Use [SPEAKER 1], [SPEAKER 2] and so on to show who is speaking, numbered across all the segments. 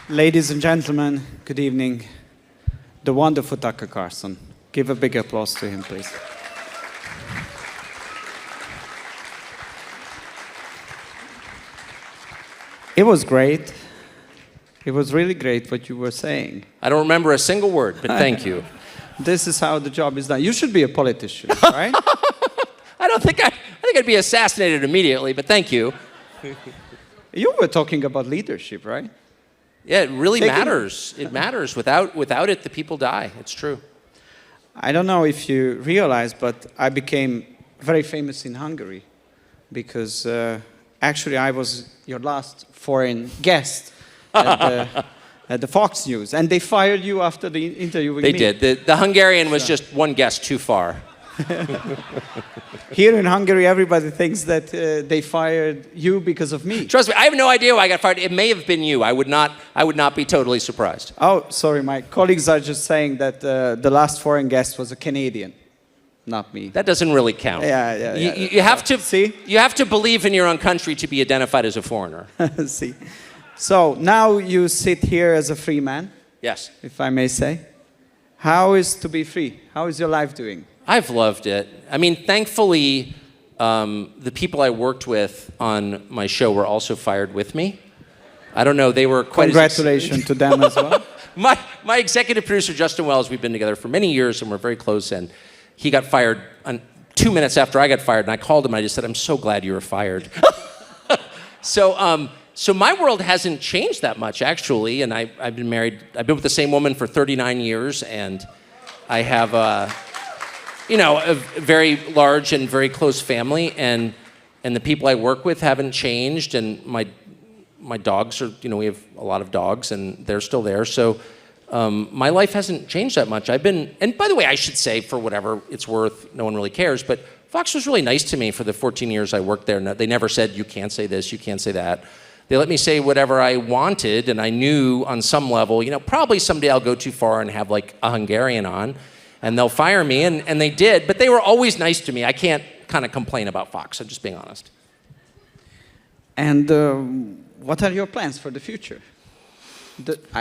[SPEAKER 1] Ladies and gentlemen, good evening. The wonderful Tucker Carlson. Give a big applause to him, please. It was great. It was really great what you were saying.
[SPEAKER 2] I don't remember a single word, but thank you.
[SPEAKER 1] This is how the job is done. You should be a politician, right?
[SPEAKER 2] I think I'd be assassinated immediately, but thank you.
[SPEAKER 1] You were talking about leadership, right?
[SPEAKER 2] Yeah, it really matters. It matters. Without it, the people die. It's true.
[SPEAKER 1] I don't know if you realize, but I became very famous in Hungary because actually I was your last foreign guest at the Fox News, and they fired you after the interview with me.
[SPEAKER 2] They did. The Hungarian was just one guest too far.
[SPEAKER 1] Here in Hungary, everybody thinks that they fired you because of me.
[SPEAKER 2] Trust me, I have no idea why I got fired. It may have been you. I would not be totally surprised.
[SPEAKER 1] Oh, sorry, my colleagues are just saying that the last foreign guest was a Canadian, not me.
[SPEAKER 2] That doesn't really count.
[SPEAKER 1] Yeah.
[SPEAKER 2] You have to
[SPEAKER 1] see.
[SPEAKER 2] You have to believe in your own country to be identified as a foreigner.
[SPEAKER 1] See. So now you sit here as a free man.
[SPEAKER 2] Yes.
[SPEAKER 1] If I may say. How is to be free? How is your life doing?
[SPEAKER 2] I've loved it. I mean, thankfully, the people I worked with on my show were also fired with me. I don't know, they were quite...
[SPEAKER 1] Congratulations to them as well.
[SPEAKER 2] My executive producer, Justin Wells, we've been together for many years and we're very close, and he got fired 2 minutes after I got fired, and I called him and I just said, I'm so glad you were fired. So my world hasn't changed that much, actually, and I've been married, I've been with the same woman for 39 years, and I have a very large and very close family, and the people I work with haven't changed, and my dogs are, we have a lot of dogs, and they're still there, so my life hasn't changed that much. And by the way, I should say, for whatever it's worth, no one really cares, but Fox was really nice to me for the 14 years I worked there. They never said, you can't say this, you can't say that. They let me say whatever I wanted, and I knew on some level, probably someday I'll go too far and have like a Hungarian on, and they'll fire me, and they did, but they were always nice to me. I can't kind of complain about Fox, I'm just being honest.
[SPEAKER 1] And what are your plans for the future?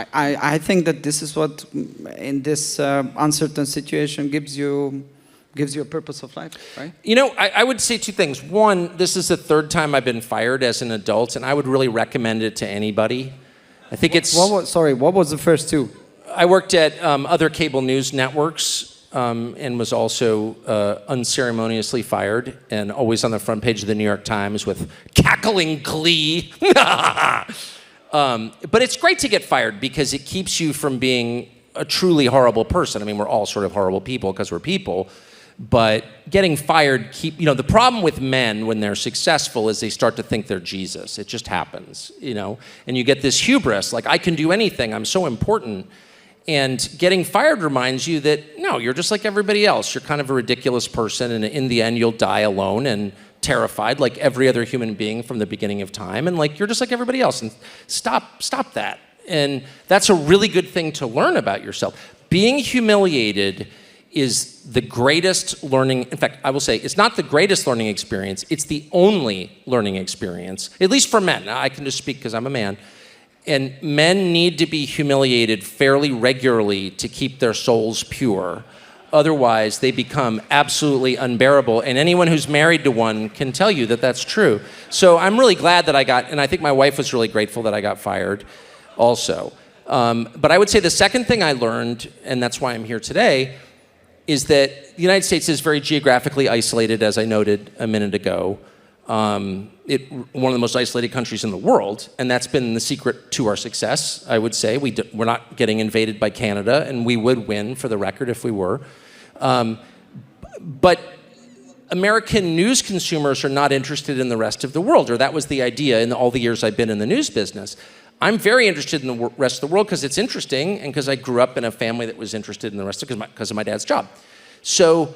[SPEAKER 1] I think that this is what, in this uncertain situation, gives you a purpose of life, right?
[SPEAKER 2] I would say two things. One, this is the third time I've been fired as an adult, and I would really recommend it to anybody. I think it's...
[SPEAKER 1] What was the first two?
[SPEAKER 2] I worked at other cable news networks and was also unceremoniously fired, and always on the front page of the New York Times with cackling glee. But it's great to get fired because it keeps you from being a truly horrible person. I mean, we're all sort of horrible people because we're people. But getting fired, the problem with men when they're successful is they start to think they're Jesus. It just happens, and you get this hubris, like I can do anything, I'm so important. And getting fired reminds you that, no, you're just like everybody else. You're kind of a ridiculous person, and in the end, you'll die alone and terrified like every other human being from the beginning of time, and like you're just like everybody else, and stop that. And that's a really good thing to learn about yourself. Being humiliated is the greatest learning, in fact, I will say, it's not the greatest learning experience, it's the only learning experience, at least for men. Now, I can just speak because I'm a man, and men need to be humiliated fairly regularly to keep their souls pure. Otherwise, they become absolutely unbearable, and anyone who's married to one can tell you that that's true. So I'm really glad that and I think my wife was really grateful that I got fired also. But I would say the second thing I learned, and that's why I'm here today, is that the United States is very geographically isolated, as I noted a minute ago. One of the most isolated countries in the world, and that's been the secret to our success, I would say. We're not getting invaded by Canada, and we would win, for the record, if we were. But American news consumers are not interested in the rest of the world, or that was the idea in all the years I've been in the news business. I'm very interested in the rest of the world because it's interesting, and because I grew up in a family that was interested in the rest because of my dad's job. So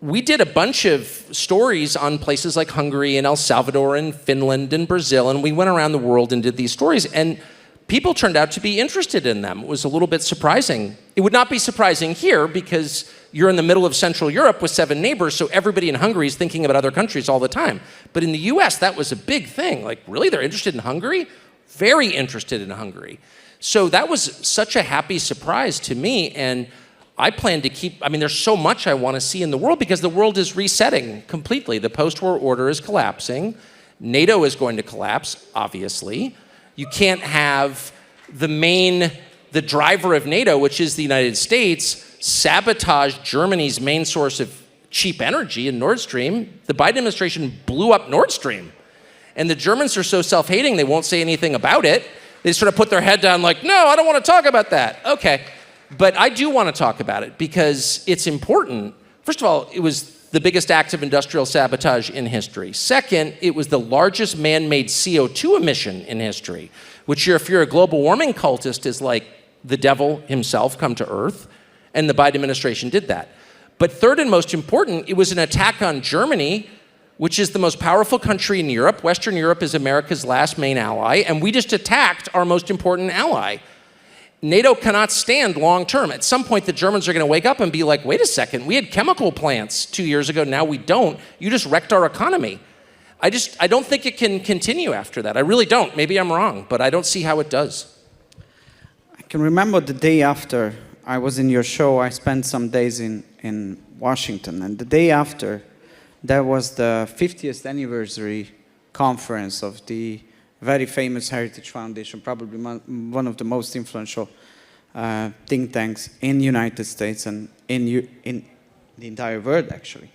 [SPEAKER 2] we did a bunch of stories on places like Hungary and El Salvador and Finland and Brazil, and we went around the world and did these stories, and people turned out to be interested in them. It was a little bit surprising. It would not be surprising here because you're in the middle of Central Europe with 7 neighbors, so everybody in Hungary is thinking about other countries all the time. But in the US, that was a big thing. Like, really? They're interested in Hungary? very interested in Hungary. So that was such a happy surprise to me, and I plan to keep, I mean, there's so much I want to see in the world because the world is resetting completely. The post-war order is collapsing. NATO is going to collapse, obviously. You can't have the driver of NATO, which is the United States, sabotage Germany's main source of cheap energy in Nord Stream. The Biden administration blew up Nord Stream. And the Germans are so self-hating, they won't say anything about it. They sort of put their head down like, no, I don't want to talk about that. Okay. But I do want to talk about it because it's important. First of all, it was the biggest act of industrial sabotage in history. Second, it was the largest man-made CO2 emission in history, which if you're a global warming cultist is like the devil himself come to earth, and the Biden administration did that. But third and most important, it was an attack on Germany, which is the most powerful country in Europe. Western Europe is America's last main ally, and we just attacked our most important ally. NATO cannot stand long term. At some point, the Germans are going to wake up and be like, wait a second, we had chemical plants 2 years ago, now we don't. You just wrecked our economy. I don't think it can continue after that. I really don't. Maybe I'm wrong, but I don't see how it does.
[SPEAKER 1] I can remember the day after I was in your show. I spent some days in Washington, and the day after, there was the 50th anniversary conference of the very famous Heritage Foundation, probably one of the most influential think tanks in the United States and in the entire world, actually.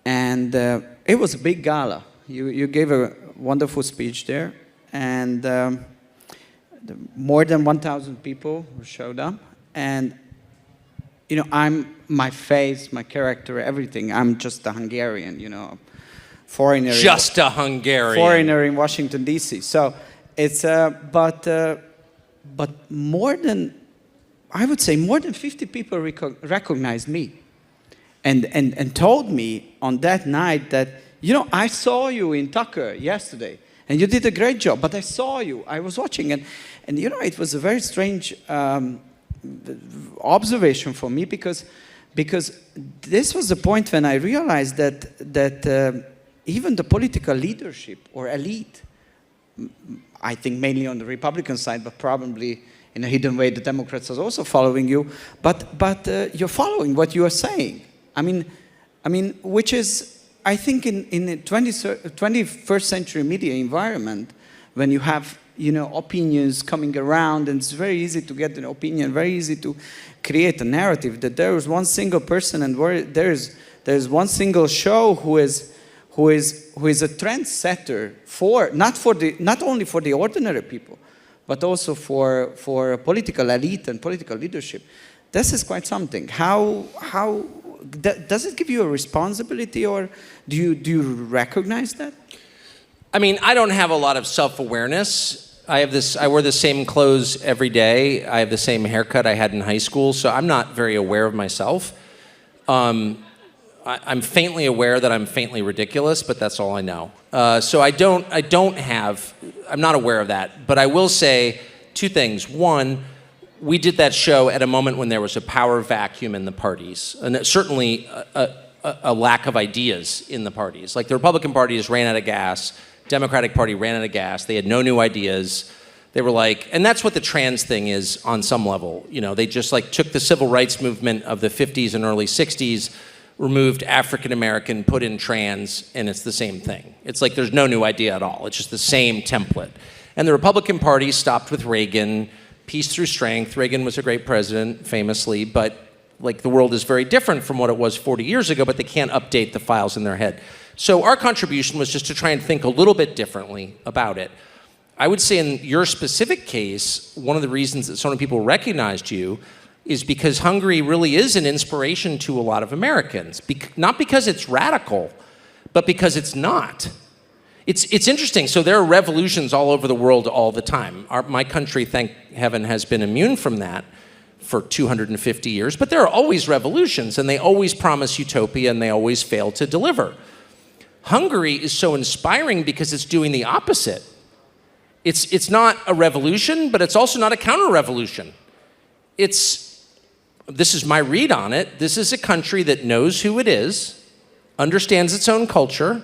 [SPEAKER 1] And it was a big gala. You gave a wonderful speech there, and more than 1,000 people showed up. And you know, my face, my character, everything. I'm just a Hungarian, you know. Foreigner.
[SPEAKER 2] Just a Hungarian.
[SPEAKER 1] Foreigner in Washington, D.C. So it's, but more than, I would say more than 50 people recognized me and told me on that night that, you know, I saw you in Tucker yesterday and you did a great job, but I saw you, I was watching, and you know, it was a very strange observation for me because this was the point when I realized that even the political leadership or elite, I think mainly on the Republican side, but probably in a hidden way the Democrats are also following you, but you're following what you are saying. I mean, which is, I think in the 21st century media environment, when you have, you know, opinions coming around, and it's very easy to get an opinion, very easy to create a narrative that there is one single person and there's one single show who is a trendsetter not only for the ordinary people, but also for political elite and political leadership. This is quite something. How does it give you a responsibility, or do you recognize that?
[SPEAKER 2] I mean, I don't have a lot of self-awareness. I wear the same clothes every day. I have the same haircut I had in high school, so I'm not very aware of myself. I'm faintly aware that I'm faintly ridiculous, but that's all I know. So I'm not aware of that. But I will say two things. One, we did that show at a moment when there was a power vacuum in the parties, and certainly a lack of ideas in the parties. Like the Republican Party just ran out of gas, Democratic Party ran out of gas, they had no new ideas. They were like, and that's what the trans thing is on some level. You know, they just like took the civil rights movement of the 50s and early 60s, removed African American, put in trans, and it's the same thing. It's like there's no new idea at all. It's just the same template. And the Republican Party stopped with Reagan, peace through strength. Reagan was a great president, famously, but like the world is very different from what it was 40 years ago, but they can't update the files in their head. So our contribution was just to try and think a little bit differently about it. I would say in your specific case, one of the reasons that so many people recognized you is because Hungary really is an inspiration to a lot of Americans. Not because it's radical, but because it's not. It's interesting. So there are revolutions all over the world all the time. My country, thank heaven, has been immune from that for 250 years, but there are always revolutions, and they always promise utopia, and they always fail to deliver. Hungary is so inspiring because it's doing the opposite. It's not a revolution, but it's also not a counter-revolution. This is my read on it. This is a country that knows who it is, understands its own culture,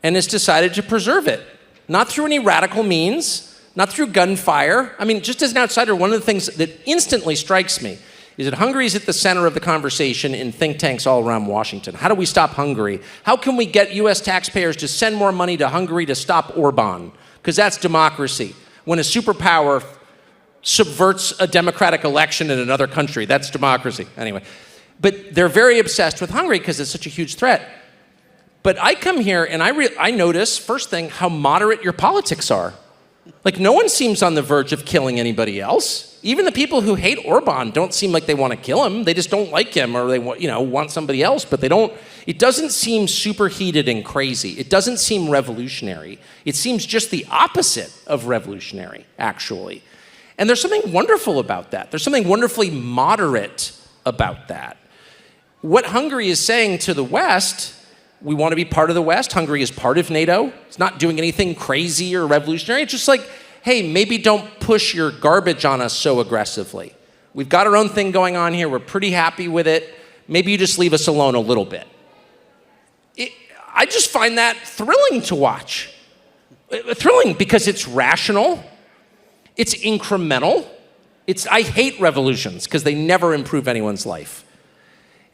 [SPEAKER 2] and has decided to preserve it. Not through any radical means, not through gunfire. I mean, just as an outsider, one of the things that instantly strikes me is that Hungary is at the center of the conversation in think tanks all around Washington. How do we stop Hungary? How can we get US taxpayers to send more money to Hungary to stop Orbán? Because that's democracy. When a superpower subverts a democratic election in another country, that's democracy. Anyway, but they're very obsessed with Hungary because it's such a huge threat. But I come here and I notice, first thing, how moderate your politics are. Like, no one seems on the verge of killing anybody else. Even the people who hate Orbán don't seem like they want to kill him. They just don't like him, or they want somebody else, but they don't. It doesn't seem superheated and crazy. It doesn't seem revolutionary. It seems just the opposite of revolutionary, actually. And there's something wonderful about that. There's something wonderfully moderate about that. What Hungary is saying to the West, we want to be part of the West. Hungary is part of NATO. It's not doing anything crazy or revolutionary. It's just like, hey, maybe don't push your garbage on us so aggressively. We've got our own thing going on here. We're pretty happy with it. Maybe you just leave us alone a little bit. I just find that thrilling to watch. Thrilling because it's rational. It's incremental. I hate revolutions because they never improve anyone's life.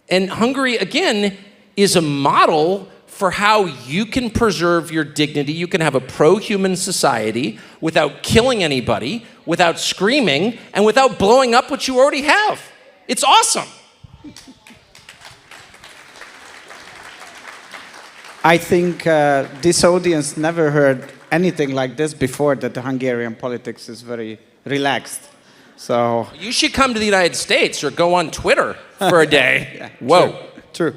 [SPEAKER 2] And Hungary, again, is a model for how you can preserve your dignity. You can have a pro-human society without killing anybody, without screaming, and without blowing up what you already have. It's awesome.
[SPEAKER 1] I think this audience never heard anything like this before, that the Hungarian politics is very relaxed. So
[SPEAKER 2] you should come to the United States or go on Twitter for a day.
[SPEAKER 1] Yeah,
[SPEAKER 2] whoa.
[SPEAKER 1] True.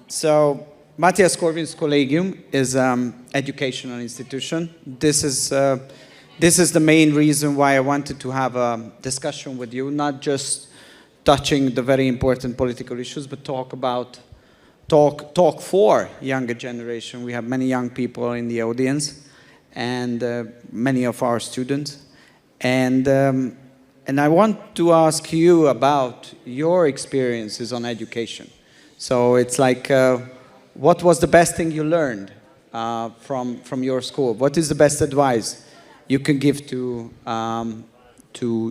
[SPEAKER 1] So Matthias Corvin's Collegium is an educational institution. This is the main reason why I wanted to have a discussion with you, not just touching the very important political issues, but talk for younger generation. We have many young people in the audience, and many of our students, and I want to ask you about your experiences on education. So it's like, what was the best thing you learned from your school? What is the best advice you can give to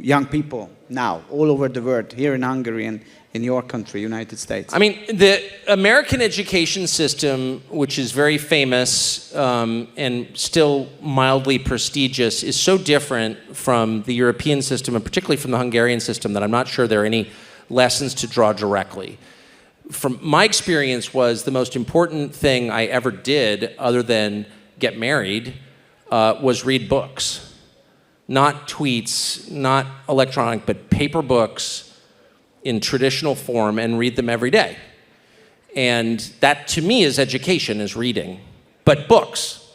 [SPEAKER 1] young people now, all over the world, here in Hungary and in your country, United States?
[SPEAKER 2] I mean, the American education system, which is very famous and still mildly prestigious, is so different from the European system, and particularly from the Hungarian system, that I'm not sure there are any lessons to draw directly. From my experience, was the most important thing I ever did, other than get married, was read books. Not tweets, not electronic, but paper books in traditional form, and read them every day. And that, to me, is education, is reading. But books.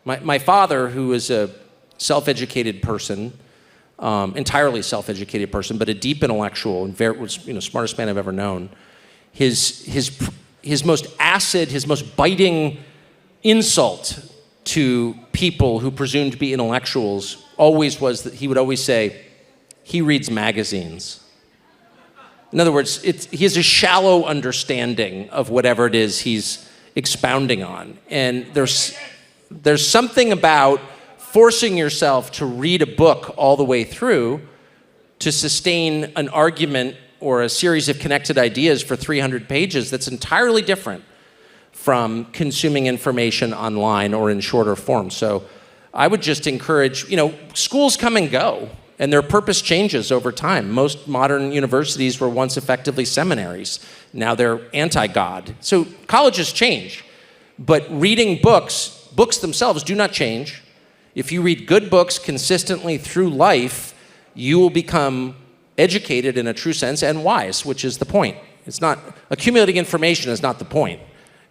[SPEAKER 2] My father, who is a self-educated person, entirely self-educated person, but a deep intellectual, and was smartest man I've ever known, his most acid, his most biting insult to people who presumed to be intellectuals always was that he would always say, he reads magazines. In other words, he has a shallow understanding of whatever it is he's expounding on. And there's something about forcing yourself to read a book all the way through to sustain an argument or a series of connected ideas for 300 pages that's entirely different from consuming information online or in shorter form. So I would just encourage, schools come and go, and their purpose changes over time. Most modern universities were once effectively seminaries. Now they're anti-God. So colleges change, but reading books themselves do not change. If you read good books consistently through life, you will become educated in a true sense and wise, which is the point. It's not, accumulating information is not the point.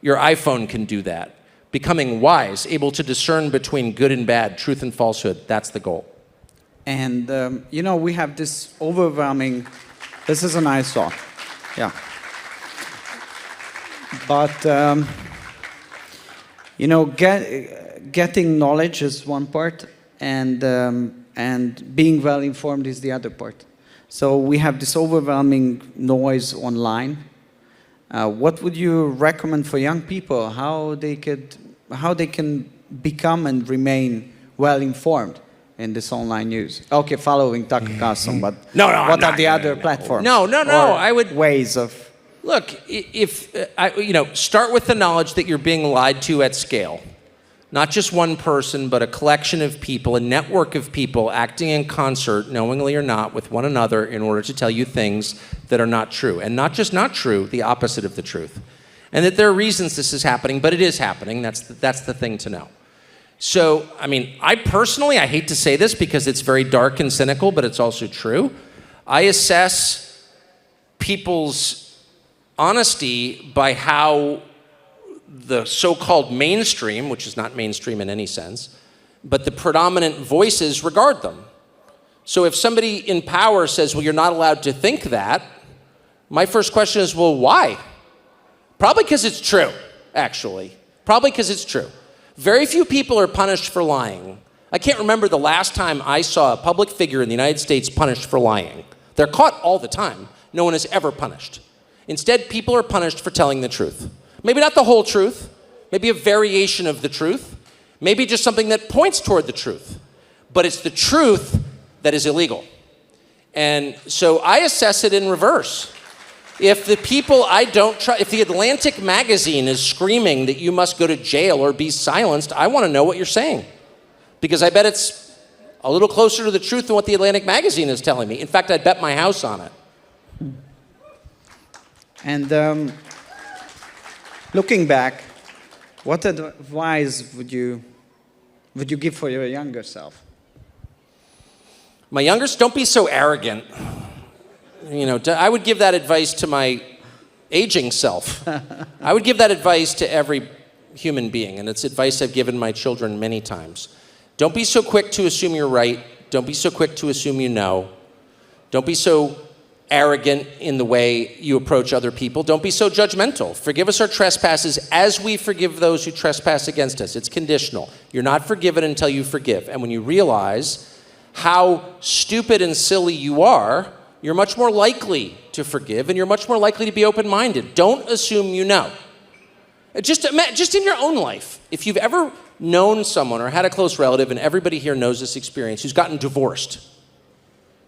[SPEAKER 2] Your iPhone can do that. Becoming wise, able to discern between good and bad, truth and falsehood, that's the goal.
[SPEAKER 1] And, we have this overwhelming, this is a nice song, yeah. But, getting knowledge is one part, and being well informed is the other part. So we have this overwhelming noise online. What would you recommend for young people, how they can become and remain well informed in this online news? Okay, following Tucker Carlson, but
[SPEAKER 2] No,
[SPEAKER 1] what are the other platforms?
[SPEAKER 2] No,
[SPEAKER 1] or
[SPEAKER 2] I would
[SPEAKER 1] ways of.
[SPEAKER 2] look. If start with the knowledge that you're being lied to at scale, not just one person, but a collection of people, a network of people acting in concert, knowingly or not, with one another in order to tell you things that are not true, and not just not true, the opposite of the truth, and that there are reasons this is happening, but it is happening. That's the thing to know. So, I mean, I personally, I hate to say this because it's very dark and cynical, but it's also true. I assess people's honesty by how the so-called mainstream, which is not mainstream in any sense, but the predominant voices regard them. So if somebody in power says, well, you're not allowed to think that, my first question is, well, why? Probably because it's true, actually. Probably because it's true. Very few people are punished for lying. I can't remember the last time I saw a public figure in the United States punished for lying. They're caught all the time. No one is ever punished. Instead, people are punished for telling the truth. Maybe not the whole truth, maybe a variation of the truth, maybe just something that points toward the truth. But it's the truth that is illegal. And so I assess it in reverse. If the people I don't trust, if the Atlantic magazine is screaming that you must go to jail or be silenced, I want to know what you're saying. Because I bet it's a little closer to the truth than what the Atlantic magazine is telling me. In fact, I'd bet my house on it.
[SPEAKER 1] And looking back, what advice would you give for your younger self?
[SPEAKER 2] My younger, don't be so arrogant. I would give that advice to my aging self. I would give that advice to every human being, and it's advice I've given my children many times. Don't be so quick to assume you're right. Don't be so quick to assume you know. Don't be so arrogant in the way you approach other people. Don't be so judgmental. Forgive us our trespasses as we forgive those who trespass against us. It's conditional. You're not forgiven until you forgive. And when you realize how stupid and silly you are, you're much more likely to forgive, and you're much more likely to be open-minded. Don't assume you know. Just in your own life, if you've ever known someone or had a close relative, and everybody here knows this experience, who's gotten divorced.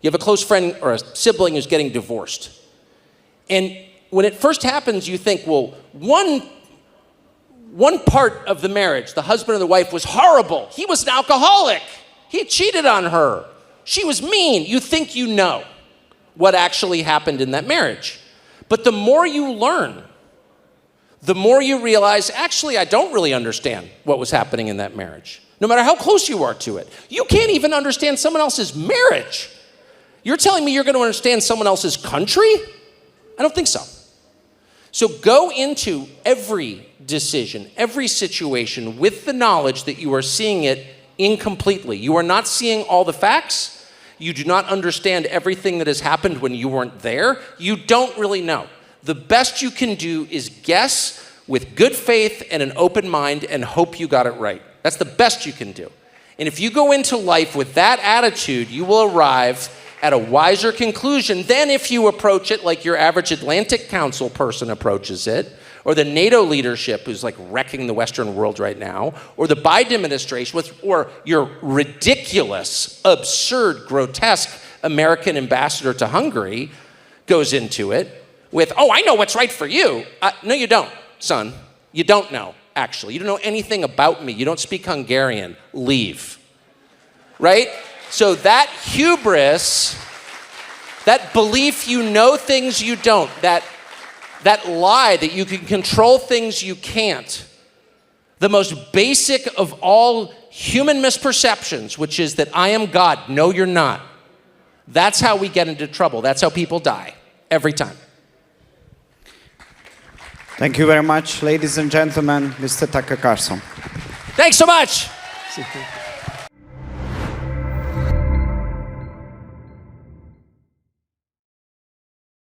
[SPEAKER 2] You have a close friend or a sibling who's getting divorced. And when it first happens, you think, well, one part of the marriage, the husband or the wife, was horrible. He was an alcoholic. He cheated on her. She was mean. You think you know what actually happened in that marriage. But the more you learn, the more you realize, actually, I don't really understand what was happening in that marriage. No matter how close you are to it. You can't even understand someone else's marriage. You're telling me you're going to understand someone else's country? I don't think so. So go into every decision, every situation with the knowledge that you are seeing it incompletely. You are not seeing all the facts. You do not understand everything that has happened when you weren't there. You don't really know. The best you can do is guess with good faith and an open mind and hope you got it right. That's the best you can do. And if you go into life with that attitude, you will arrive at a wiser conclusion than if you approach it like your average Atlantic Council person approaches it, or the NATO leadership who's like wrecking the Western world right now, or the Biden administration, or your ridiculous, absurd, grotesque American ambassador to Hungary goes into it with, oh, I know what's right for you. No, you don't, son. You don't know, actually. You don't know anything about me. You don't speak Hungarian. Leave. Right? So that hubris, that belief you know things you don't, that lie that you can control things you can't, the most basic of all human misperceptions, which is that I am God. No, you're not. That's how we get into trouble. That's how people die, every time.
[SPEAKER 1] Thank you very much, ladies and gentlemen, Mr. Tucker Carlson.
[SPEAKER 2] Thanks so much.